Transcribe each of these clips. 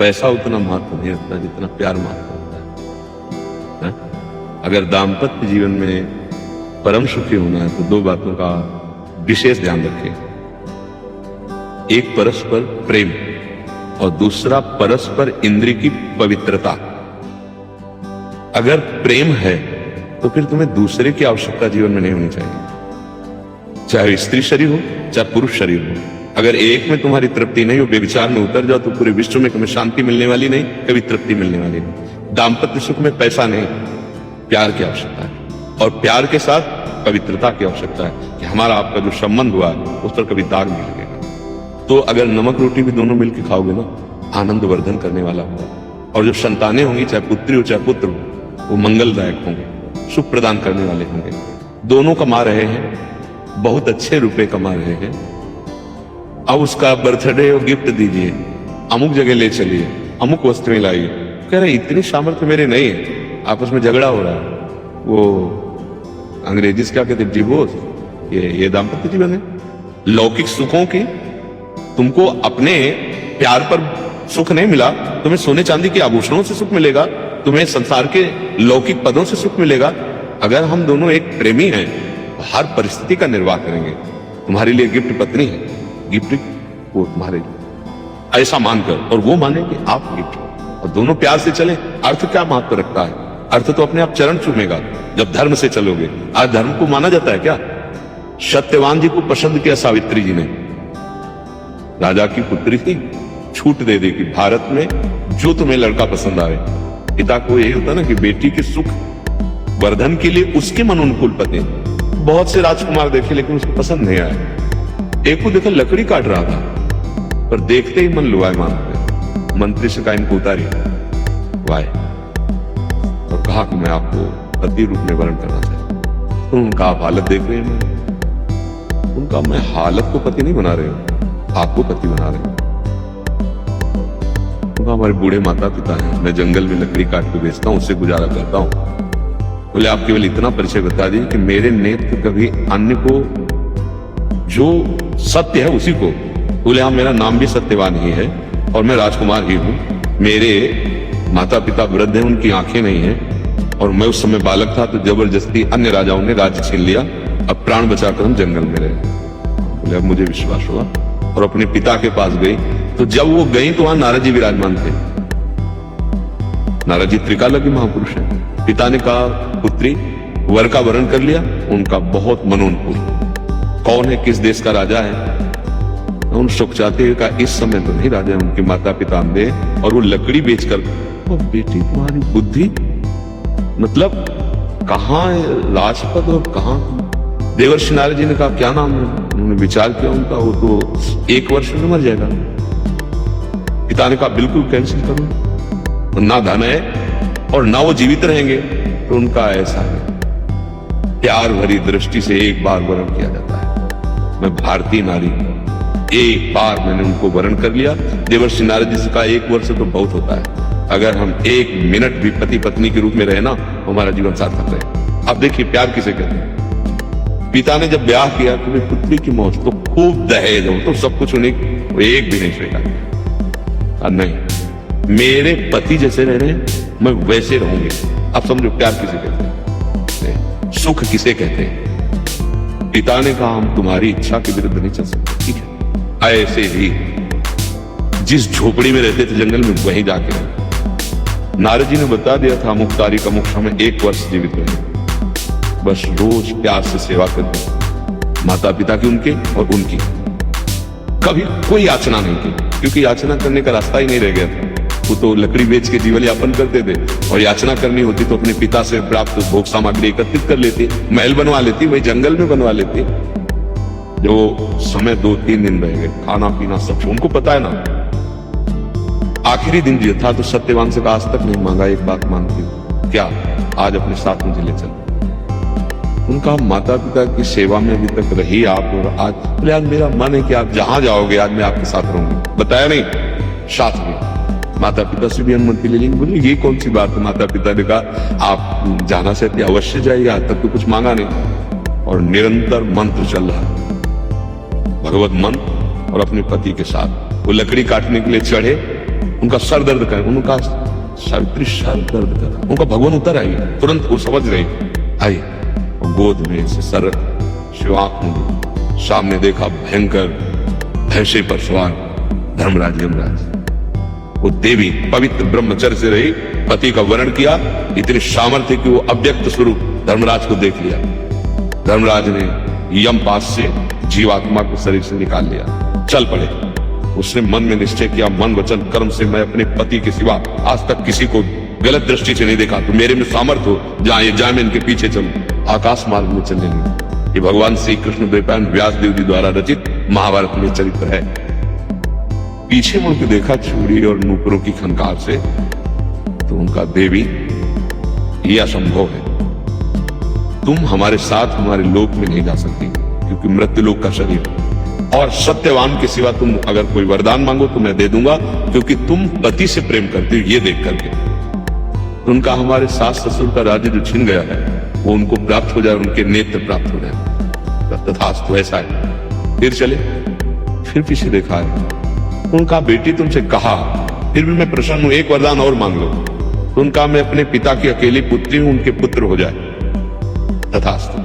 पैसा उतना महत्व नहीं रखता जितना प्यार महत्व रखता है। अगर दाम्पत्य जीवन में परम सुखी होना है तो दो बातों का विशेष ध्यान रखें। एक परस्पर प्रेम और दूसरा परस्पर इंद्रिय की पवित्रता। अगर प्रेम है तो फिर तुम्हें दूसरे की आवश्यकता जीवन में नहीं होनी चाहिए, चाहे स्त्री शरीर हो चाहे पुरुष शरीर हो। अगर एक में तुम्हारी तृप्ति नहीं हो, व्यभिचार में उतर जाओ तो पूरे विश्व में कभी शांति मिलने वाली नहीं, कभी तृप्ति मिलने वाली नहीं। दाम्पत्य सुख में पैसा नहीं, प्यार की आवश्यकता है और प्यार के साथ पवित्रता की आवश्यकता है कि हमारा आपका जो संबंध हुआ है उस पर कभी दाग नहीं लगेगा। तो अगर नमक रोटी भी दोनों मिलकर खाओगे ना, आनंद वर्धन करने वाला होगा। और जो संतानें होंगी, चाहे पुत्री हो चाहे पुत्र हो, वो मंगलदायक होंगे, सुख प्रदान करने वाले होंगे। दोनों कमा रहे हैं, बहुत अच्छे रुपए कमा रहे हैं। अब उसका बर्थडे और गिफ्ट दीजिए, अमुक जगह ले चलिए, अमुक वस्तुएं लाइए। कह रहे इतनी सामर्थ्य मेरे नहीं है, आपस में झगड़ा हो रहा है। वो अंग्रेजी से क्या कहते हैं, डिवोर्स। ये दाम्पत्य जीवन है। लौकिक सुखों की तुमको अपने प्यार पर सुख नहीं मिला, तुम्हें सोने चांदी के आभूषणों से सुख मिलेगा, तुम्हें संसार के लौकिक पदों से सुख मिलेगा। अगर हम दोनों एक प्रेमी हैं तो हर परिस्थिति का निर्वाह करेंगे। तुम्हारे लिए गिफ्ट पत्नी है, गिफ्ट वो तुम्हारे लिए, ऐसा मानकर, और वो माने कि आप गिफ्ट, और दोनों प्यार से चले। अर्थ क्या महत्व रखता है? अर्थ तो अपने आप चरण चूमेगा जब धर्म से चलोगे। आज धर्म को माना जाता है क्या? सत्यवान जी को पसंद किया सावित्री जी ने, राजा की पुत्री थी, छूट दे दी कि भारत में जो तुम्हें लड़का पसंद आए। पिता को यही होता ना कि बेटी के सुख वर्धन के लिए उसके मन अनुकूल पति। बहुत से राजकुमार देखे लेकिन उसको पसंद नहीं आया। एक को देखा लकड़ी काट रहा था, पर देखते ही मन लुभाए मानते। मंत्री से कहा इनको उतारिए वाय, और कहा कि मैं आपको पति रूप में वर्ण करना चाहता हूं। उनका आप हालत देख रहे हैं, उनका मैं हालत को पति नहीं बना रहे हूं, आपको पति बना रहे हूं। उनका हमारे बूढ़े माता पिता हैं, मैं जंगल में लकड़ी काट के बेचता हूं, उससे गुजारा करता हूं। बोले आप केवल इतना परिचय बता दीजिए कि मेरे नेत्र कभी अन्य को, जो सत्य है उसी को। बोले हाँ, मेरा नाम भी सत्यवान ही है और मैं राजकुमार ही हूं। मेरे माता पिता वृद्ध हैं, उनकी आंखें नहीं हैं, और मैं उस समय बालक था तो जबरदस्ती अन्य राजाओं ने राज्य छीन लिया। अब प्राण बचाकर हम जंगल में रहे। बोले अब मुझे विश्वास हुआ, और अपने पिता के पास गई। तो जब वो गई तो वहां नारद जी विराजमान थे। नारद जी त्रिकालज्ञ महापुरुष है। पिता ने कहा पुत्री वर का वर्ण कर लिया, उनका बहुत मनोनुकूल। कौन है, किस देश का राजा है? उन सुख चाहते का इस समय तो नहीं राजा है, उनके माता पिता अंधे, और वो लकड़ी बेचकर। बेटी तुम्हारी बुद्धि मतलब कहाँ राजपद और कहाँ? देवर्षि नारद जी ने कहा क्या नाम है? उन्होंने विचार किया उनका, वो तो 1 वर्ष में मर जाएगा। पिता ने कहा बिल्कुल कैंसिल करो, ना धन है और ना वो जीवित रहेंगे। तो उनका ऐसा है, प्यार भरी दृष्टि से एक बार वरण किया जाता है। मैं भारतीय नारी हूं, एक बार मैंने उनको वरण कर लिया। देवर्षि नारद जी से कहा 1 वर्ष तो बहुत होता है, अगर हम 1 मिनट भी पति पत्नी के रूप में रहे ना, हमारा जीवन सार्थक रहे। अब देखिए प्यार किसे कहते हैं। पिता ने जब ब्याह किया तो मेरी पुत्री की मौत, तो खूब दहेज हो, तो सब कुछ उन्हें, एक भी नहीं स्वीकार। नहीं, मेरे पति जैसे रह रहे हैं मैं वैसे रहूंगी। अब समझो प्यार किसे कहते हैं, सुख किसे कहते हैं। पिता ने कहा हम तुम्हारी इच्छा के विरुद्ध नहीं चल सकते, ठीक है। ऐसे ही जिस झोपड़ी में रहते थे जंगल में, वहीं जाके नारद जी ने बता दिया था अमुक तारीख अमुक समय 1 वर्ष जीवित रहे। बस रोज प्यार से सेवा करते, माता पिता की उनके और उनकी। कभी कोई याचना नहीं की, क्योंकि याचना करने का रास्ता ही नहीं रह गया था। वो तो लकड़ी बेच के जीवन यापन करते थे, और याचना करनी होती तो अपने पिता से प्राप्त भोग सामग्री एकत्रित कर लेती, महल बनवा लेती, वही जंगल में बनवा लेती। जो समय 2-3 दिन रह गए, खाना पीना सब उनको पता है ना। आखिरी दिन जो था तो सत्यवान से कहा आज तक नहीं मांगा, एक बात मांगती हूँ, क्या आज अपने साथ मुझे ले चल। उनका माता पिता की सेवा में अभी तक रही आप, और आज बोले आज मेरा मन है कि आप जहां जाओगे आज मैं आपके साथ रहूंगी। बताया नहीं, साथ में माता पिता से भी अनुमति ले लेंगे। बोले ये कौन सी बात है? माता पिता ने कहा आप जाना चाहते अवश्य जाइए, आज तक तो कुछ मांगा नहीं। और निरंतर मंत्र चल रहा है, भगवत मंत्र, और अपने पति के साथ वो लकड़ी काटने के लिए चढ़े। उनका सर दर्द कर, उनका सावित्री सर दर्द कर, उनका भगवान उतर आई, तुरंत वो समझ गई, आई गोद में से सर शिवांक ने सामने देखा भयंकर भैंसे पर सवार धर्मराज यमराज। वो देवी पवित्र ब्रह्मचर्य से रही, पति का वर्ण किया, इतनी सामर्थ्य कि वो अव्यक्त स्वरूप धर्मराज को देख लिया। धर्मराज ने यमपाश से जीवात्मा को शरीर से निकाल लिया, चल पड़े। उसने मन में निश्चय किया, मन वचन कर्म से मैं अपने पति के सिवा आज तक किसी को गलत दृष्टि से नहीं देखा, तो मेरे में सामर्थ्य हो, जहां ये जाए मैं इनके पीछे चलूं। आकाश मार्ग में चलने लगे। ये भगवान श्री कृष्ण द्वैपायन व्यास देव जी द्वारा रचित महाभारत में चरित्र है। पीछे मुड़ के देखा चूड़ी और नूपुरों की खनकार से, तो उनका देवी ये असंभव है, तुम हमारे साथ हमारे लोक में नहीं जा सकती, क्योंकि मृत्यु लोक का शरीर, और सत्यवान के सिवा तुम अगर कोई वरदान मांगो तो मैं दे दूंगा, क्योंकि तुम पति से प्रेम करती हो, ये देख करके। उनका हमारे सास ससुर का राज्य जो छिन गया है वो उनको प्राप्त हो जाए, उनके नेत्र प्राप्त हो जाए, तथास्तु ऐसा है। फिर चले, फिर पीछे देखा है, उनका बेटी तुमसे कहा, फिर भी मैं प्रसन्न हूं, एक वरदान और मांग लो। तो उनका मैं अपने पिता की अकेली पुत्री हूं, उनके पुत्र हो जाए, तथास्तु।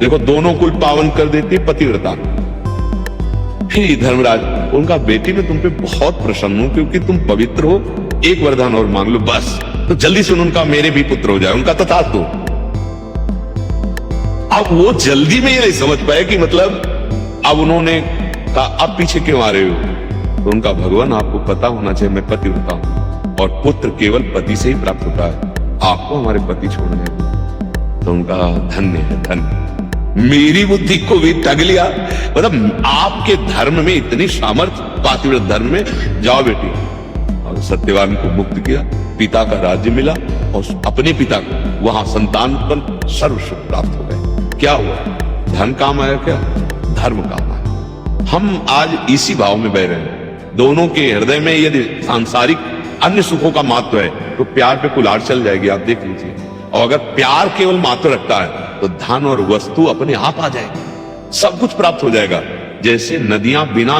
देखो दोनों कुल पावन कर देती पतिव्रता। फिर धर्मराज, उनका बेटी मैं तुम पे बहुत प्रसन्न हूं, क्योंकि तुम पवित्र हो, एक वरदान और मांग लो बस, तो जल्दी से उनका मेरे भी पुत्र हो जाए, उनका तथास्तु। अब वो जल्दी में ये नहीं समझ पाए कि मतलब अब उन्होंने कहा अब पीछे क्यों आ रहे हो। तो उनका भगवान आपको पता होना चाहिए मैं पतिव्रता हूं, और पुत्र केवल पति से ही प्राप्त होता है, आपको हमारे पति छोड़ने हैं। तो उनका धन्य है, धन्य, मेरी बुद्धि को भी ठग लिया। मतलब आपके धर्म में इतनी सामर्थ्य, पातिव्रत धर्म में, जाओ बेटी। और सत्यवान को मुक्त किया, पिता का राज्य मिला, और अपने पिता को वहां संतान उत्पन्न, सर्व सुख प्राप्त हो गए। क्या हुआ? धन काम आया क्या? धर्म काम आया। हम आज इसी भाव में बह रहे हैं। दोनों के हृदय में यदि सांसारिक अन्य सुखों का महत्व है तो प्यार पे कुल्हाड़ चल जाएगी, आप देख लीजिए। और अगर प्यार केवल महत्व रखता है तो धन और वस्तु अपने आप आ जाएगी, सब कुछ प्राप्त हो जाएगा। जैसे नदियां बिना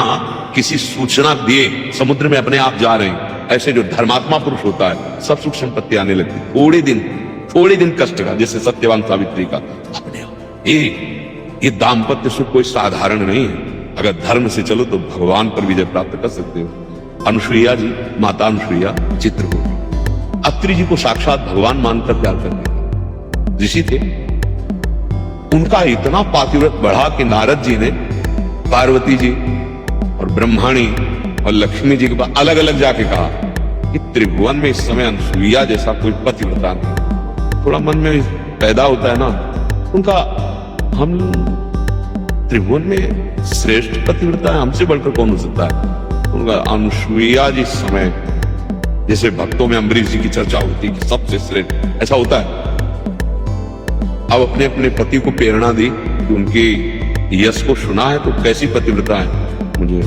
किसी सूचना दिए समुद्र में अपने आप जा रही, ऐसे जो धर्मात्मा पुरुष होता है सब सुख संपत्ति आने लगती, थोड़े दिन कष्ट का, जैसे सत्यवान सावित्री का अपने आप। ये दाम्पत्य सुख कोई साधारण नहीं है। अगर धर्म से चलो तो भगवान पर विजय प्राप्त कर सकते हो। अनुसुईया जी, माता अनुसुईया चित्रकूट, अत्रि जी को साक्षात भगवान मानकर प्यार करते थे, ऋषि थे। उनका इतना पातिव्रत बढ़ा कि नारद जी ने पार्वती जी और ब्रह्माणी और लक्ष्मी जी के पास अलग अलग जाके कहा कि त्रिभुवन में इस समय अनुसुईया जैसा कोई पतिव्रता नहीं। थोड़ा मन में पैदा होता है ना, उनका हम त्रिभुवन में श्रेष्ठ पतिव्रता है, हमसे बढ़कर कौन हो सकता है। उनका अनुसुईया जी समय जैसे भक्तों में अम्बरीश जी की चर्चा होती है कि सबसे श्रेष्ठ, ऐसा होता है। अब अपने अपने पति को प्रेरणा दी कि उनकी यश को सुना है तो कैसी पतिव्रता है, मुझे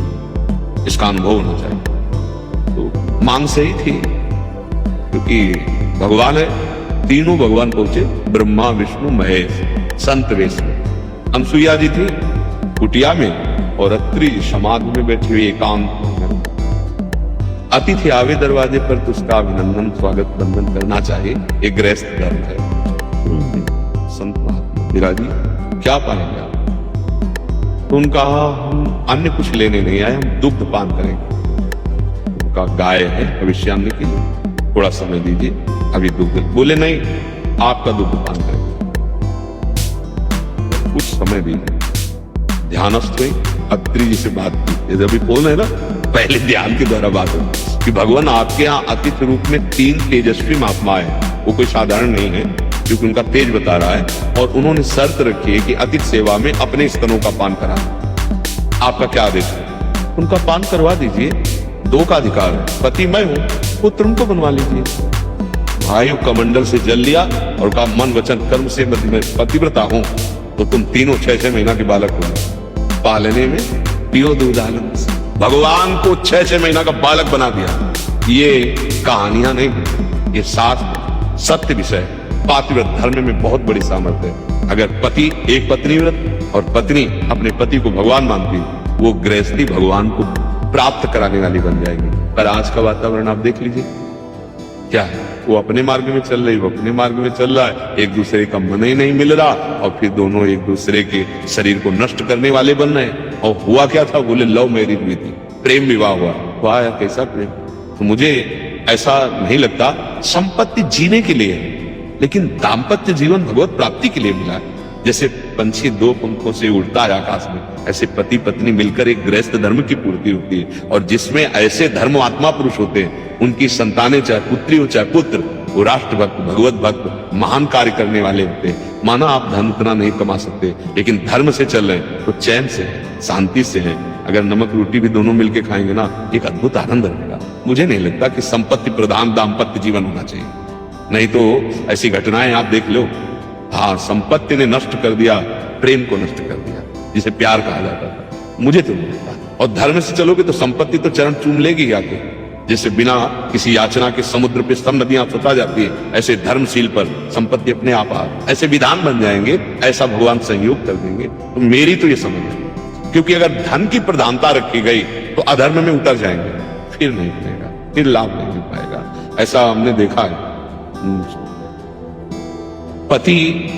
इसका अनुभव होना चाहिए। तो मांग सही थी, क्योंकि भगवान है, तीनों भगवान पहुंचे, ब्रह्मा विष्णु महेश संत वेश में। अनुसुईया जी थी कुटिया में, और अत्रि समाधि में बैठी हुई एकांत में। अतिथि आवे दरवाजे पर तो उसका अभिनंदन स्वागत बंधन करना चाहिए, एक गृहस्थ धर्म है। संत महात्मा विराजी क्या पाएंगे आप? तो उनका हम अन्य कुछ लेने नहीं आए, हम दुग्ध पान करेंगे। उनका गाय है भविष्यान्य के लिए, थोड़ा समय दीजिए, अभी दुग्ध। बोले नहीं, आपका दुग्ध पान करेंगे। कुछ समय दीजिए, ध्यानस्थ हुई, अत्रि जी से बात की। अभी बोल रहे ना, पहले ध्यान के द्वारा बात हो कि भगवान आपके यहाँ अतिथि रूप में 3 तेजस्वी महात्माएं हैं, वो कोई साधारण नहीं है, क्योंकि उनका तेज बता रहा है। और उन्होंने शर्त रखी है कि अतिथि सेवा में अपने स्तनों का पान करा। आपका क्या आदेश है? उनका पान करवा दीजिए, 2 का अधिकार है, पति मैं हूं, पुत्र उनको बनवा लीजिए। वायु कमंडल से जल लिया और कहा मन वचन कर्म से मैं पतिव्रता हूं, तो तुम तीनों 6-6 महीना के बालक हो। पालने में पियो दूधालम, भगवान को 6-6 महीना का बालक बना दिया। ये कहानियां नहीं, ये सत्य विषय। पातिव्रत धर्म में बहुत बड़ी सामर्थ्य है। अगर पति एक पत्नी व्रत और पत्नी अपने पति को भगवान मानती, वो गृहस्थी भगवान को प्राप्त कराने वाली बन जाएगी। पर आज का वातावरण आप देख लीजिए क्या है। वो अपने मार्ग में चल रही, वो अपने मार्ग में चल रहा है, एक दूसरे का मन ही नहीं मिल रहा, और फिर दोनों एक दूसरे के शरीर को नष्ट करने वाले बन रहे हैं। और हुआ क्या था, बोले लव मैरिज हुई थी, प्रेम विवाह हुआ यार, कैसा प्रेम। तो मुझे ऐसा नहीं लगता, संपत्ति जीने के लिए है, लेकिन दाम्पत्य जीवन भगवत प्राप्ति के लिए मिला है। जैसे पंछी दो पंखों से उड़ता है आकाश में, ऐसे पति पत्नी मिलकर एक गृहस्थ धर्म की पूर्ति होती है। और जिसमें ऐसे धर्मात्मा पुरुष होते हैं, उनकी संतानें चाहे पुत्री हो चाहे पुत्र, वो राष्ट्र भक्त, भगवत भक्त, महान कार्य करने वाले होते हैं। माना आप धन उतना नहीं कमा सकते, लेकिन धर्म से चल रहे हैं तो चैन से है, शांति से है। अगर नमक रोटी भी दोनों मिलकर खाएंगे ना, एक अद्भुत आनंद रहेगा। मुझे नहीं लगता कि संपत्ति प्रधान दाम्पत्य जीवन होना चाहिए, नहीं तो ऐसी घटनाएं आप देख लो। हाँ, संपत्ति ने नष्ट कर दिया, प्रेम को नष्ट कर दिया, जिसे प्यार कहा जाता था। मुझे तो नहीं लगता। और धर्म से चलोगे तो संपत्ति तो चरण चूम लेगी आके, जैसे बिना किसी याचना के समुद्र पे सब नदियां स्वतः जाती है, ऐसे धर्मशील पर संपत्ति अपने आप ऐसे विधान बन जाएंगे, ऐसा भगवान संयोग कर देंगे। तो मेरी तो ये समझ है, क्योंकि अगर धन की प्रधानता रखी गई तो अधर्म में उतर जाएंगे, फिर नहीं मिलेगा, फिर लाभ नहीं मिल पाएगा। ऐसा हमने देखा है। पति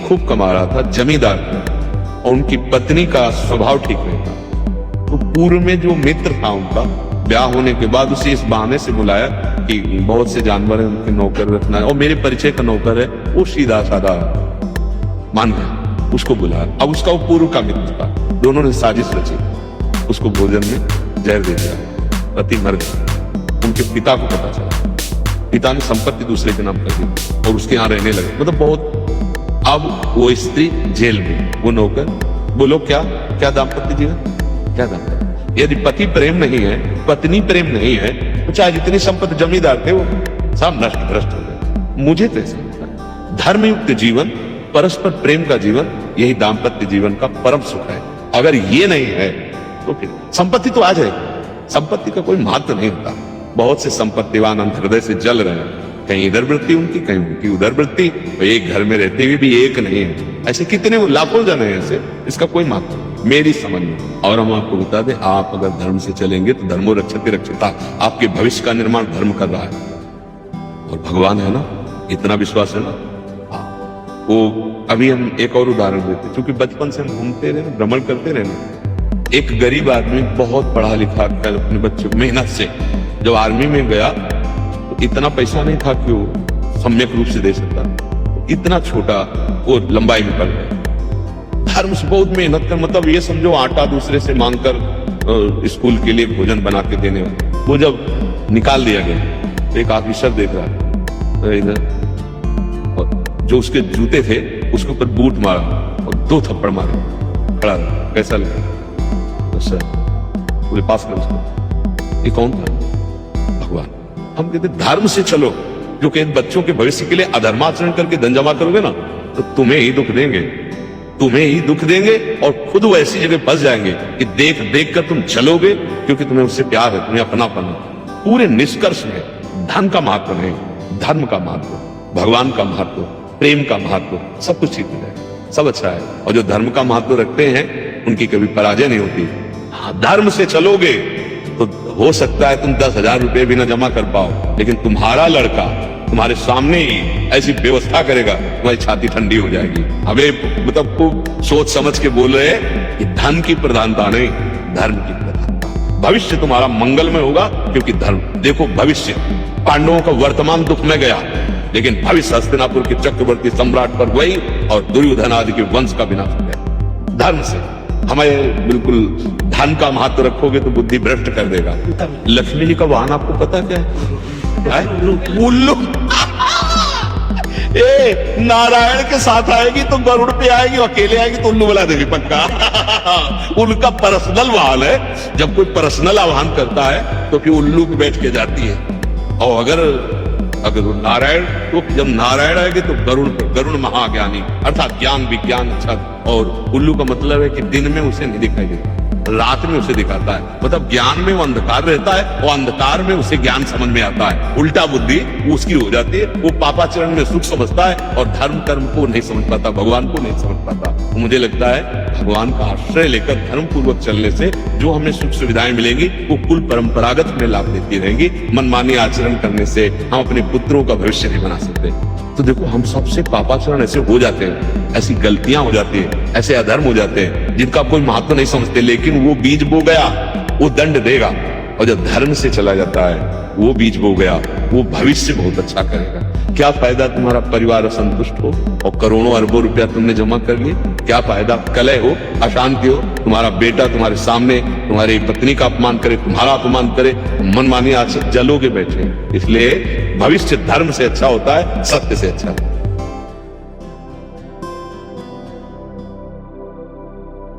खूब कमा रहा था, जमींदार था, और उनकी पत्नी का स्वभाव ठीक नहीं था। तो पूर्व में जो मित्र था उनका, ब्याह होने के बाद उसे इस बहाने से बुलाया कि बहुत से जानवर हैं, उनके नौकर रखना है, और मेरे परिचय का नौकर है, वो सीधा साधा मान गया, उसको बुलाया। अब उसका वो पूर्व का मित्र था, दोनों ने साजिश रची, उसको भोजन में जहर दे दिया, पति मर गया। उनके पिता को पता चला, पिता ने संपत्ति दूसरे के नाम कर दी और उसके यहाँ रहने लगे, मतलब बहुत। अब वो स्त्री जेल में, वो नौकर। बोलो क्या क्या दाम्पत्य जीवन, क्या दाम्पत्य। यदि पति प्रेम नहीं है, पत्नी प्रेम नहीं है, तो चाहे जितनी संपत्ति जमींदार थे वो सब नष्ट भ्रष्ट हो गए। मुझे तो ऐसा लगता है धर्मयुक्त जीवन, परस्पर प्रेम का जीवन, यही दाम्पत्य जीवन का परम सुख है। अगर ये नहीं है तो फिर संपत्ति तो आ जाएगी, संपत्ति का कोई महत्व नहीं होता। बहुत से संपत्तिवान हृदय से जल रहे हैं, कहीं इधर वृत्ति उनकी, कहीं उनकी उधर वृत्ति, तो एक घर में रहते हुए भी एक नहीं है। ऐसे कितने लाखों जन हैं ऐसे, इसका कोई महत्व नहीं मेरी समझ में। और हम आपको बता दें, आप अगर धर्म से चलेंगे तो धर्मो रक्षते रक्षिता, आपके भविष्य का निर्माण धर्म कर रहा है, और भगवान है ना, इतना विश्वास है ना। वो अभी हम एक और उदाहरण देते, क्योंकि बचपन से हम घूमते रहे, भ्रमण करते रहे। एक गरीब आदमी बहुत पढ़ा लिखा कर अपने बच्चों को मेहनत से जब आर्मी में गया, तो इतना पैसा नहीं था कि वो सम्यक रूप से दे सकता, इतना छोटा वो लंबाई में पड़ गया। धर्म से बहुत मेहनत कर, मतलब ये समझो आटा दूसरे से मांगकर स्कूल के लिए भोजन बना के देने वाला। वो जब निकाल दिया गया तो एक ऑफिसर देख रहा तो इधर, जो उसके जूते थे उसके ऊपर बूट मारा और 2 थप्पड़ मारे, खड़ा रहा। कैसा लगा? तो सर पूरे पास कर उसको। ये कौन था? भगवान। हम कहते धर्म से चलो, जो कि बच्चों के भविष्य के लिए अधर्माचरण करके धन जमा करोगे ना, तो तुम्हें ही दुख देंगे, तुम्हें ही दुख देंगे, और खुद वो ऐसी जगह फंस जाएंगे कि देख देख कर तुम चलोगे, क्योंकि तुम्हें उससे प्यार है, तुम्हें अपनापन है। पूरे निष्कर्ष में धन का महत्व नहीं, धर्म का महत्व, भगवान का महत्व, प्रेम का महत्व, सब कुछ ठीक है, सब अच्छा है। और जो धर्म का महत्व रखते हैं उनकी कभी पराजय नहीं होती। हाँ, धर्म से चलोगे तो हो सकता है तुम 10,000 रुपए भी ना जमा कर पाओ, लेकिन तुम्हारा लड़का तुम्हारे सामने ही ऐसी व्यवस्था करेगा, तुम्हारी छाती ठंडी हो जाएगी। अबे मतलब खूब सोच समझ के बोल रहे कि धन की प्रधानता नहीं, धर्म की प्रधानता। भविष्य तुम्हारा मंगलमय होगा, क्योंकि धर्म। देखो भविष्य, पांडवों का वर्तमान दुख में गया, लेकिन भविष्य हस्तिनापुर के चक्रवर्ती सम्राट पर वही, और दुर्योधन आदि के वंश का विनाश हो गया। धर्म से हमें बिल्कुल धन का महत्व रखोगे तो बुद्धि भ्रष्ट कर देगा। लक्ष्मी जी का वाहन आपको पता क्या है? उल्लू। ए, नारायण के साथ आएगी तो गरुड़ पे आएगी, अकेले आएगी तो उल्लू बुला देगी पक्का। उनका पर्सनल वाहन है। जब कोई पर्सनल आह्वान करता है तो फिर उल्लू पे बैठ के जाती है। और अगर नारायण, तो जब नारायण आएंगे तो गरुड़ महाज्ञानी, अर्थात ज्ञान विज्ञान अच्छा। और उल्लू का मतलब है कि दिन में उसे नहीं दिखाई देता, रात में उसे दिखाता है। मतलब ज्ञान में वो अंधकार रहता है और अंधकार में उसे ज्ञान समझ में आता है। उल्टा बुद्धि उसकी हो जाती है, वो पापाचरण में सुख समझता है और धर्म कर्म को नहीं समझ पाता, भगवान को नहीं समझ पाता। तो मुझे लगता है भगवान का आश्रय लेकर धर्म पूर्वक चलने से जो हमें सुख सुविधाएं मिलेंगी वो कुल परंपरागत हमें लाभ देती रहेंगी। मनमानी आचरण करने से हम अपने पुत्रों का भविष्य नहीं बना सकते। तो देखो, हम सबसे पापाचरण ऐसे हो जाते हैं, ऐसी गलतियां हो जाती है, ऐसे अधर्म हो जाते हैं जिनका कोई महत्व नहीं समझते, लेकिन वो बीज बो गया, वो दंड देगा। और जब धर्म से चला जाता है, वो बीज बो गया, वो भविष्य बहुत अच्छा करेगा। क्या फायदा तुम्हारा परिवार असंतुष्ट हो और करोड़ों अरबों रुपया तुमने जमा कर लिए? क्या फायदा? कलह हो, अशांति हो, तुम्हारा बेटा तुम्हारे सामने तुम्हारी पत्नी का अपमान करे, तुम्हारा अपमान करे, मनमानी आज जलोगे बैठे। इसलिए भविष्य धर्म से अच्छा होता है, सत्य से अच्छा।